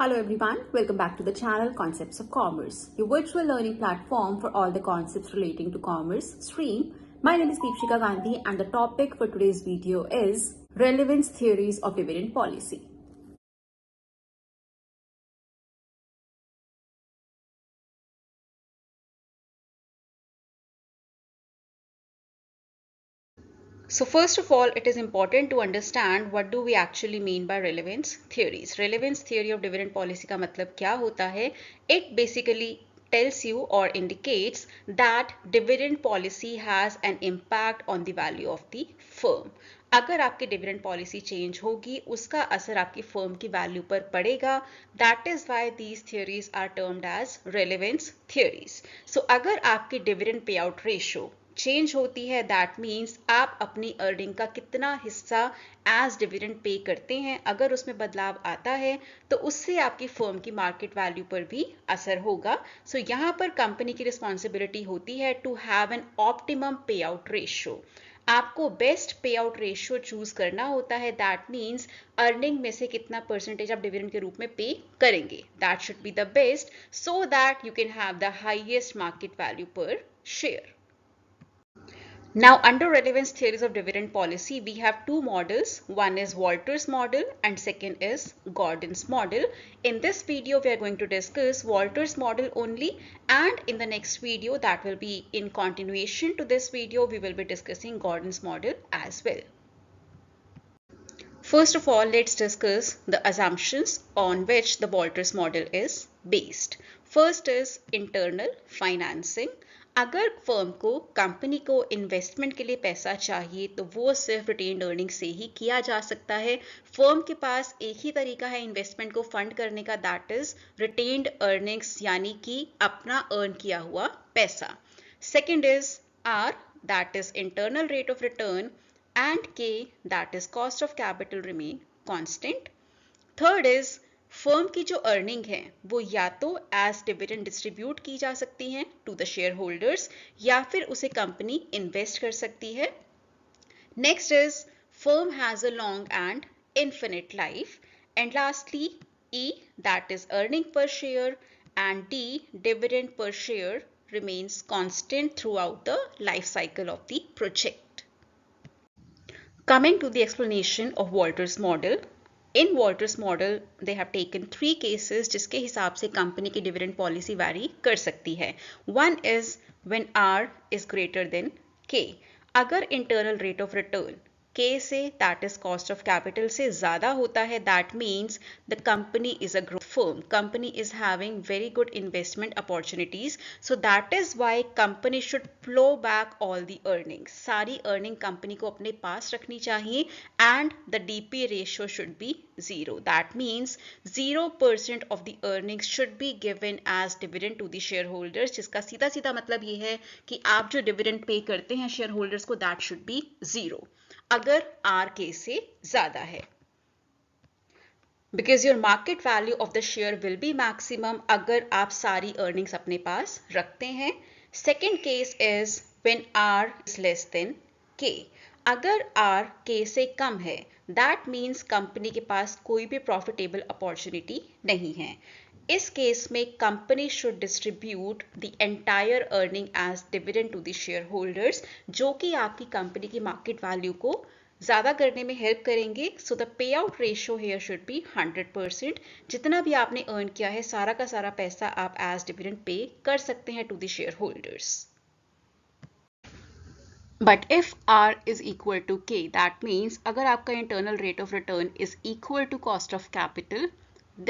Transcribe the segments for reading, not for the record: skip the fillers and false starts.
Hello everyone, welcome back to the channel Concepts of Commerce, your virtual learning platform for all the concepts relating to commerce stream. My name is Deepshika Gandhi and the topic for today's video is Relevance Theories of Dividend Policy. So first of all, it is important to understand what do we actually mean by relevance theories. Relevance theory of dividend policy का मतलब क्या होता है? It basically tells you or indicates that dividend policy has an impact on the value of the firm. अगर आपकी dividend policy change होगी उसका असर आपकी फर्म की वैल्यू पर पड़ेगा. That is why these theories are termed as relevance theories. So अगर आपकी dividend pay out ratio change होती है दैट मीन्स आप अपनी अर्निंग का कितना हिस्सा एज डिविडेंड पे करते हैं. अगर उसमें बदलाव आता है तो उससे आपकी फर्म की मार्केट वैल्यू पर भी असर होगा. सो यहाँ पर कंपनी की रिस्पॉन्सिबिलिटी होती है टू हैव एन ऑप्टिमम पे आउट रेशियो. आपको बेस्ट पे आउट रेशियो चूज करना होता है. दैट मीन्स अर्निंग में से कितना परसेंटेज आप डिविडेंड के रूप में पे करेंगे. That should be the best so that you can have the highest market value per share. Now, under relevance theories of dividend policy, we have two models. One is Walter's model and second is Gordon's model. In this video, we are going to discuss Walter's model only, and in the next video that will be in continuation to this video, we will be discussing Gordon's model as well. First of all, let's discuss the assumptions on which the Walter's model is based. First is internal financing. अगर firm को company को investment के लिए पैसा चाहिए तो वो सिर्फ रिटेन्ड अर्निंग से ही किया जा सकता है. फर्म के पास एक ही तरीका है इन्वेस्टमेंट को फंड करने का, दैट इज रिटेन्ड अर्निंग्स यानी कि अपना अर्न किया हुआ पैसा. Second is R, that is internal rate of return, and K, that is cost of capital, remain constant. Third is firm की जो अर्निंग है वो या तो एज डिविडेंड डिस्ट्रीब्यूट की जा सकती है टू द शेयर होल्डर्स या फिर उसे कंपनी इन्वेस्ट कर सकती है. Next is firm has a long and infinite life. And lastly, E, that is earning per share, and D, dividend per share, remains constant throughout the life cycle of the project. Coming to the explanation of Walter's model. In Walter's model, they have taken three cases जिसके हिसाब से company की dividend policy vary कर सकती है. One is when R is greater than K. अगर internal rate of return K से, that is cost of capital से ज़्यादा होता है, that means the company is a growth firm. Company is having very good investment opportunities. So that is why company should flow back all the earnings. सारी earning company को अपने पास रखनी चाहिए and the DP ratio should be 0. That means 0% of the earnings should be given as dividend to the share holders. जिसका सीधा सीधा मतलब ये है कि आप जो डिविडेंड पे करते हैं शेयर होल्डर्स को, दैट शुड बी 0 अगर आर के से ज्यादा है. Because your market value of the share will be maximum अगर आप सारी अर्निंग्स अपने पास रखते हैं. Second case is when R is less than K. अगर आर के से कम है दैट मीन्स कंपनी के पास कोई भी प्रॉफिटेबल अपॉर्चुनिटी नहीं है. इस केस में company should distribute the entire earning as dividend to the share holders, जो कि आपकी कंपनी की मार्केट वैल्यू को ज़्यादा करने में हेल्प करेंगे. So the pay out ratio here should be 100%. जितना भी आपने अर्न किया है सारा का सारा पैसा आप एज डिविडेंड पे कर सकते हैं to the share holders. But if R is equal to K, that means अगर आपका internal rate of return is equal to cost of capital,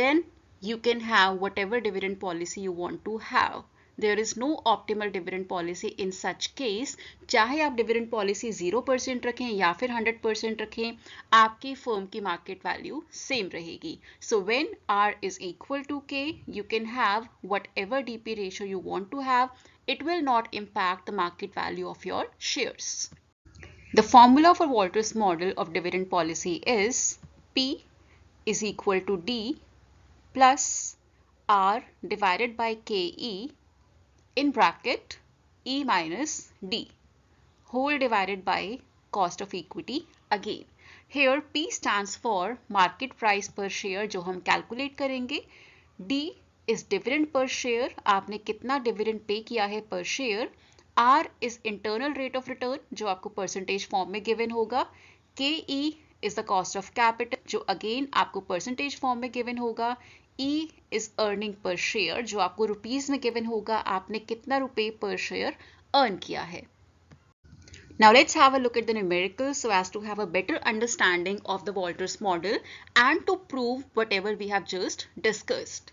then you can have whatever dividend policy you want to have. There is no optimal dividend policy in such case. चाहे आप dividend policy 0% रखें या फिर 100% रखें, आपकी firm की market value same रहेगी. So when R is equal to K, you can have whatever DP ratio you want to have. It will not impact the market value of your shares. The formula for Walter's model of dividend policy is P is equal to D plus R divided by KE in bracket E minus D whole divided by cost of equity again. Here P stands for market price per share जो हम calculate करेंगे. D is dividend per share, आपने कितना dividend pay किया है per share. R is internal rate of return जो आपको percentage form में given होगा. KE is the cost of capital जो again आपको percentage form में given होगा. E is earning per share जो आपको rupees में given होगा, आपने कितना रुपए per share earn किया है. Now let's have a look at the numericals so as to have a better understanding of the Walters model and to prove whatever we have just discussed.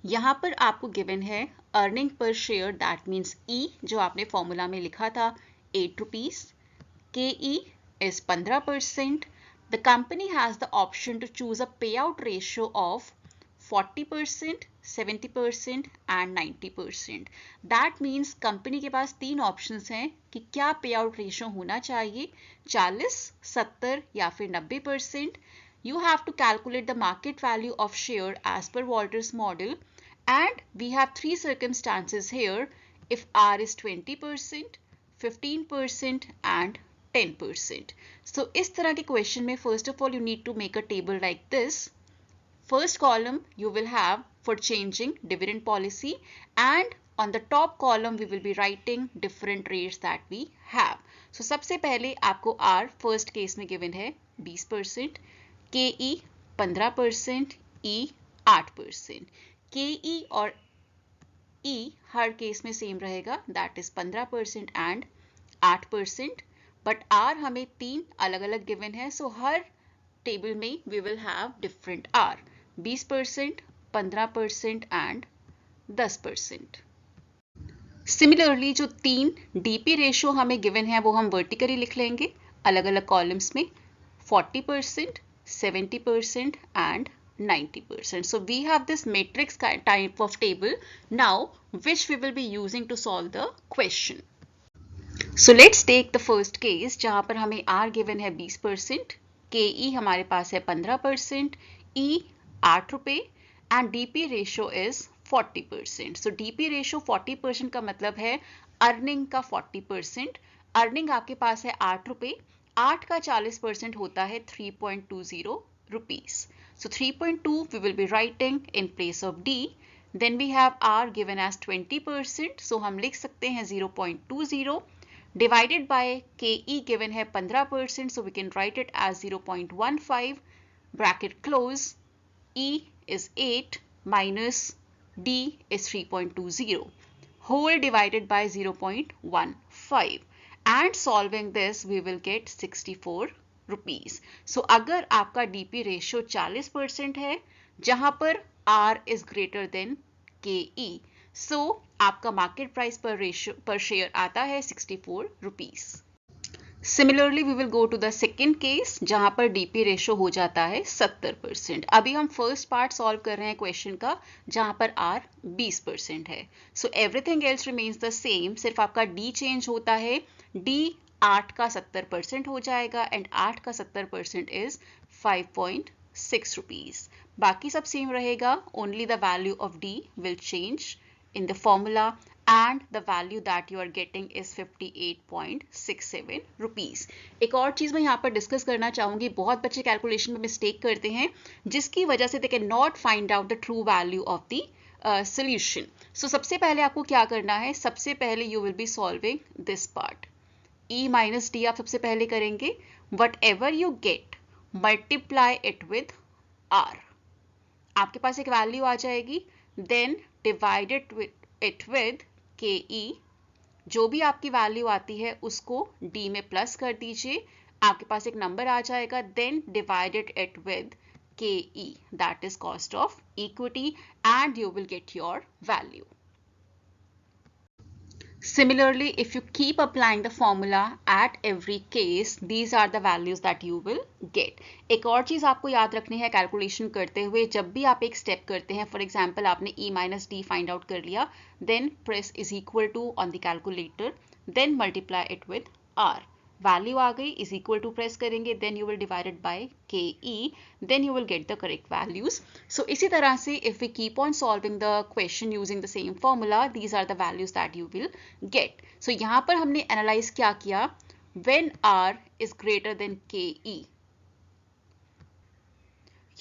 यहाँ पर आपको given है earning per share, that means E जो आपने formula में लिखा था 8 rupees. KE is 15%. The company has the option to choose a payout ratio of 40%, 70% and 90%. That means company के पास 3 ऑप्शंस हैं कि क्या पे आउट रेशियो होना चाहिए, 40, 70 या फिर 90%. You have to calculate the market value of share as per Walters model and we have 3 circumstances here if R is 20%, 15% and 10%. So इस तरह के क्वेश्चन में first of all you need to make a table like this. First column you will have for changing dividend policy and on the top column we will be writing different rates that we have. So सबसे पहले आपको R first case में given है 20%, KE 15%, E 8%. KE और E हर case में same रहेगा, that is 15% and 8%. But R हमें 3 अलग अलग given है, so हर टेबल में we will have different R. 20%, 15% and 10%. Similarly जो 3 DP रेशियो हमें गिवन है वो हम वर्टिकली लिख लेंगे अलग अलग कॉलम्स में 40%, 70% and 90%. So we have this matrix type of table now which we will be using to solve the question. So let's take the first case जहाँ पर हमें R given है 20%, KE हमारे पास है 15%, E 8 रुपए and DP ratio is 40%. So DP ratio 40% का मतलब है अर्निंग का 40%. अर्निंग आपके पास है 8 रुपए, 8 का 40% होता है 3.20 rupees. So 3.2 we will be writing in place of D. Then we have R given as 20%. So हम लिख सकते हैं 0.20 divided by KE given है 15%. So we can write it as 0.15 bracket close. E is 8 minus D is 3.20 whole divided by 0.15 and solving this we will get 64 rupees. So अगर आपका DP ratio 40% है जहां पर R is greater than KE, so आपका market price per share आता है 64 rupees. Similarly, we will go to the second case जहां पर DP ratio हो जाता है 70%. अभी हम first part solve कर रहे हैं question का जहां पर R 20% है. So everything else remains the same. सिर्फ आपका D change होता है. D 8 का 70% हो जाएगा and 8 का 70% is 5.6 rupees. बाकी सब same रहेगा. Only the value of D will change in the formula and the value that you are getting is 58.67 rupees. एक और चीज मैं यहाँ पर डिस्कस करना चाहूंगी, बहुत बच्चे कैलकुलेशन में मिस्टेक करते हैं जिसकी वजह से they cannot find out the true value of the solution. So सबसे पहले आपको क्या करना है, सबसे पहले you will be solving this part. E minus D आप सबसे पहले करेंगे. Whatever you get, multiply it with R. आपके पास एक वैल्यू आ जाएगी. Then divide it with KE. जो भी आपकी वैल्यू आती है उसको D में प्लस कर दीजिए, आपके पास एक नंबर आ जाएगा. Then divided it with KE, that is cost of equity, and you will get your value. Similarly, if you keep applying the formula at every case, these are the values that you will get. एक और चीज आपको याद रखनी है calculation करते हुए, जब भी आप एक स्टेप करते हैं, फॉर एग्जाम्पल आपने E minus D find out कर लिया, then press is equal to on the calculator, then multiply it with R. Value आ गई, is equal to प्रेस करेंगे, then you will divide it by KE, then you will get the correct values. So इसी तरह से if we keep on solving the question using the same formula, these are the values that you will get. So यहाँ पर हमने analyze क्या किया, when R is greater than KE,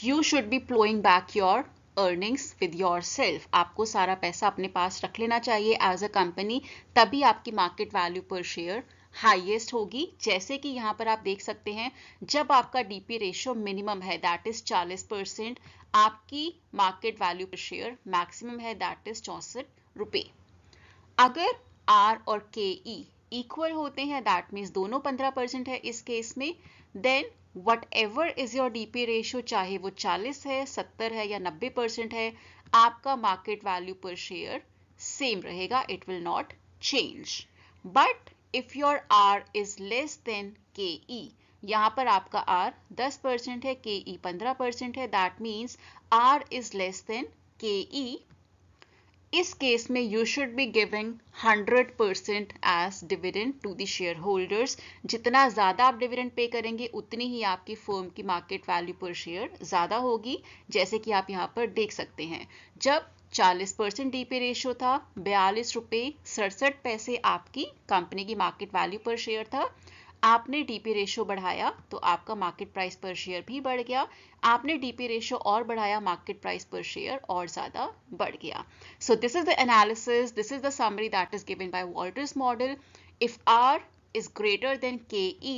you should be plowing back your earnings with yourself. आपको सारा पैसा अपने पास रख लेना चाहिए एज अ कंपनी, तभी आपकी market value per share highest होगी। जैसे कि यहाँ पर आप देख सकते हैं, जब आपका डीपी रेशियो मिनिमम है दैट इज 40%, आपकी market value per share maximum है दैट इज 64 रुपए। अगर आर और के ई इक्वल होते हैं दैट मीन्स दोनों 15% है इस केस में, then whatever is your DP ratio, चाहे वो 40 है, 70 है या 90% है, आपका market value per share same रहेगा, it will not change. But if your R is less than K E, यहाँ पर आपका आर 10% है, के ई 15% है, that means R is less than K E. इस केस में you should be giving 100% as dividend to the share holders. जितना ज्यादा आप डिविडेंड पे करेंगे उतनी ही आपकी फर्म की मार्केट वैल्यू पर शेयर ज्यादा होगी। जैसे कि आप यहाँ पर देख सकते हैं, जब 40% डीपी रेशियो था, 42 रुपए 67 पैसे आपकी कंपनी की मार्केट वैल्यू पर शेयर था। आपने डीपी रेशियो बढ़ाया तो आपका मार्केट प्राइस पर शेयर भी बढ़ गया, आपने डीपी रेशियो और बढ़ाया, मार्केट प्राइस पर शेयर और ज्यादा बढ़ गया। So this is the analysis, this is the summary that is given by Walters model. If R is greater than KE,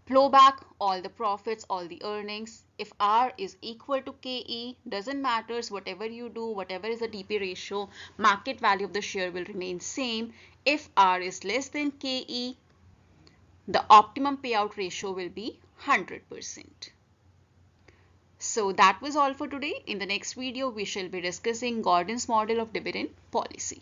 plow back all the profits, all the earnings. If R is equal to KE, doesn't matter whatever you do, whatever is the DP ratio, market value of the share will remain same. If R is less than KE, the optimum payout ratio will be 100%. So that was all for today. In the next video, we shall be discussing Gordon's model of dividend policy.